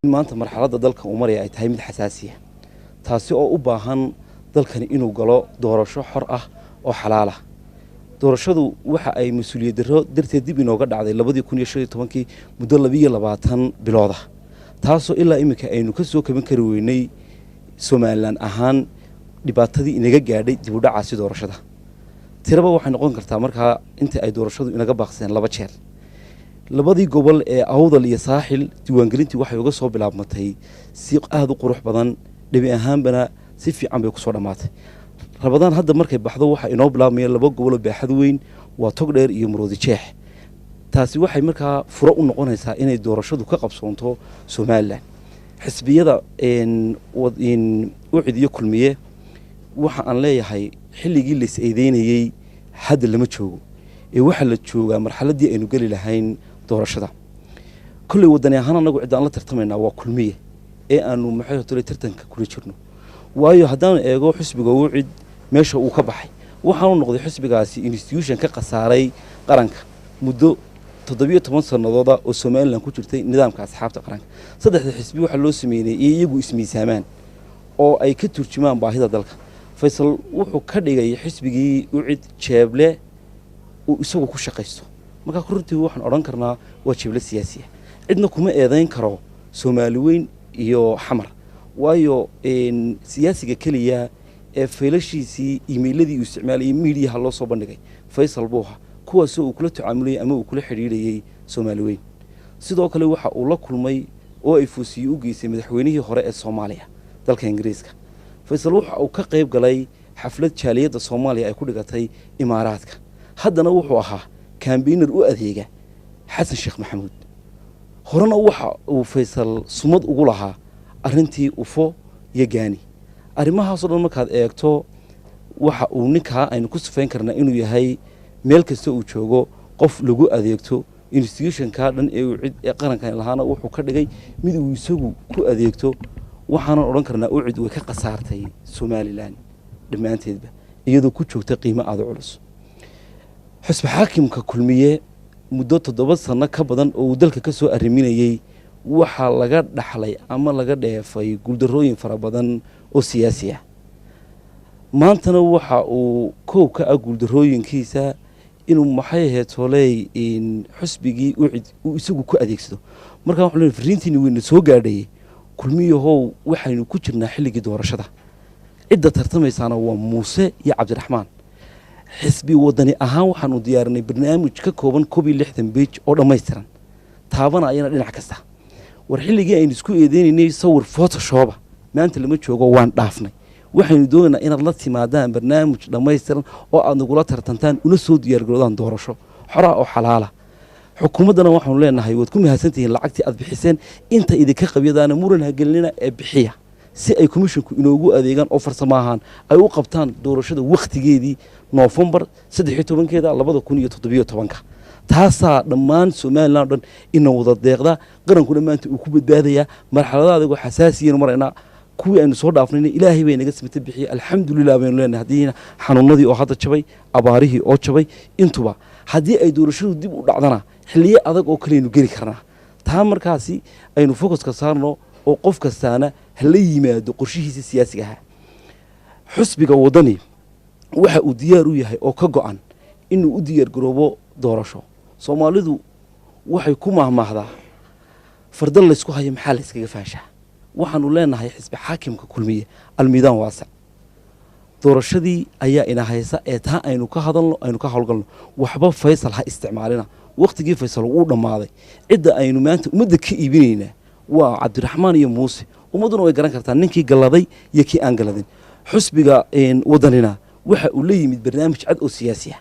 maanta marxaladda dalka uu maraya ay tahay mid xasaasi ah taasi oo u baahan dalkani inuu galo doorasho xor ah oo xalaal ah. doorashadu waxa ay mas'uuliyad darro darteed dib inooga dhacday 2015 muddo 22 bilood ah taasoo ilaa imika aynu ka soo kaban kari weynay Soomaaliland ahaan dhibaatadii inaga gaadhay dib u dhacaasi doorashada. tiraba waxay noqon kartaa markaa inta ay doorashadu inaga baaqseen 2 jeer. labadii gobol ee Awdal iyo Saaxil diiwaangelintii waxay uga soo bilaabmatay si aad u qurux badan dhibi ahaanbana si fiican bay ku soo dhamaatay. rabadaan hadda markay baxdo waxa inoo bilaabmaya 2 gobol oo baaxad weyn waa Togdheer iyo Maroodi Jeex. taasi waxay markaa furo u noqonaysaa inay doorashadu ka qabsoonto Soomaaliland. xisbiyada u cidiyo kulmiye waxa aan leeyahay xilligii la is-eedeynayay hadda lama joogo ee waxa la joogaa marxaladii aynu gali lahayn doorashada. kulli wadani ahaan anagu cid aan la tartamayna waa kulmiye ee aanu maxay horay tartanka kula jirno. waayo haddaan eego xisbiga uu cid meesha uu ka baxay waxaan u noqday xisbigaasi institution ka qasaaray qaranka muddo 17 sanadood oo Soomaaliland ku jirtay nidaamka asxaabta qaranka. saddexda xisbi waxa loo sameeyay iyagu ismiisaamaan oo ay ka turjumaan baahida dalka. Faysal wuxuu ka dhigay xisbigii u cid jeeble uu isagu ku shaqaysto. marka runtii waxaan oran karnaa waa jeeble siyaasi ah. cidna kuma eedayn karo Soomaali weyn iyo xamar. waayo siyaasiga kaliya ee faylashiisii email-adii uu isticmaalay media loo soo bandhigay Faysal Buuha kuwaas oo kula tacaamulay ama uu kula xiriirayay Soomaali weyn. sidoo kale waxa uu la kulmay oo ay fuusiyo u geysay madaxweynihii hore ee Soomaaliya dalka Ingiriiska. Faysal waxa uu ka qayb galay xaflad jaaliyada Soomaaliya ay ku dhigatay Imaaraadka. haddana wuxuu ahaa campaigner u adeega Xasan Sheekh Maxamuud. horena waxa uu Faysal sumad ugu lahaa arintii UFO iyo Gaani. arrimahaas oo dhan markaad eegto waxa uu ninka aynu ku sifeyn karnaa inuu yahay meel kasta uu joogo qof lagu adeegto institution ka dhan ee qarankan lahaana wuxuu ka dhigay mid uu isagu ku adeegto. waxaan oran karnaa uu cid way ka qasaartay Soomaaliland dhamaanteedba iyadoo ku joogta qiimo aad u culus. xisbi xaakimka kulmiye muddo 7 sano ka badan oo dalka ka soo arriminayay waxa laga dhaxlay ama laga dheefay guuldarooyin fara badan oo siyaasi ah. maantana waxa uu koow ka ah guuldarooyinkiisa inuu maxay ahayd tolay in xisbigii uu isagu ku adeegsado. marka waxaan leeyahay fariintiina weyn soo gaadhay kulmiyahow waxaynu ku jirnaa xilligii doorashada. cidda tartamaysaana waa Muuse iyo Cabdiraxmaan. xisbi wadani ahaan waxaan u diyaarinay barnaamij ka kooban 60 page oo dhameystiran taabana ayana dhinac kasta. war xilligii aynu isku eedeynay sawir Photoshop maanta lama joogo waan dhaafnay. waxaynu doonaynaa inaad la timaadaan barnaamij dhameystiran oo aad nagula tartantaan una soo diyaar garoodaan doorasho xor ah oo xalaal ah. xukuumaddana waxaanu leenahay waad ku mahadsantihiin lacagtii aad bixiseen inta idinka qabyadaana muran hagelina ee bixiya si ay commissionku inoogu adeegaan oo farsamo ahaan ay u qabtaan doorashada waqtigeedii November 13keeda 2017. taasaa dhammaan Soomaaliland dhan inuu wada deeqda qarankuna maanta uu ku badbaadaya marxaladaha adag oo xasaasiyiin marayna kuwii aynu soo dhaafnay ilaahay bay naga samata bixiyay alxamdulillah baynu leenahay. haddii xanuunadii oo hadda jabay abaarihii oo jabay intuba haddii ay doorashadu dib u dhacdana xilliye adag oo kale aynu geli karnaa. taa markaasi aynu focus ka saarno oo qof kastaana hala yimaado qorshihiisa siyaasiga ah. xisbiga wadani waxa uu diyaar u yahay oo ka go'an inuu u diyaar garoobo doorasho. Soomaalidu waxay ku mahmaahdaa fardal la isku hayo maxaa la iskaga faashaa. waxaanu leenahay xisbi xaakimka kulmiye almiidaan waasic. doorashadii ayaa ina haysa ee taa aynu ka hadalno aynu ka hawlgalno. waxba Faysal ha isticmaalina waqtigii Faysal uu dhamaaday. cidda aynu maanta ummadda ka iibinayna waa Cabdiraxmaan iyo Muuse. ummaduna way garan kartaa ninkii galaday iyo kii aan galadin. xisbiga wadanina waxa uu la yimid barnaamij cad oo siyaasi ah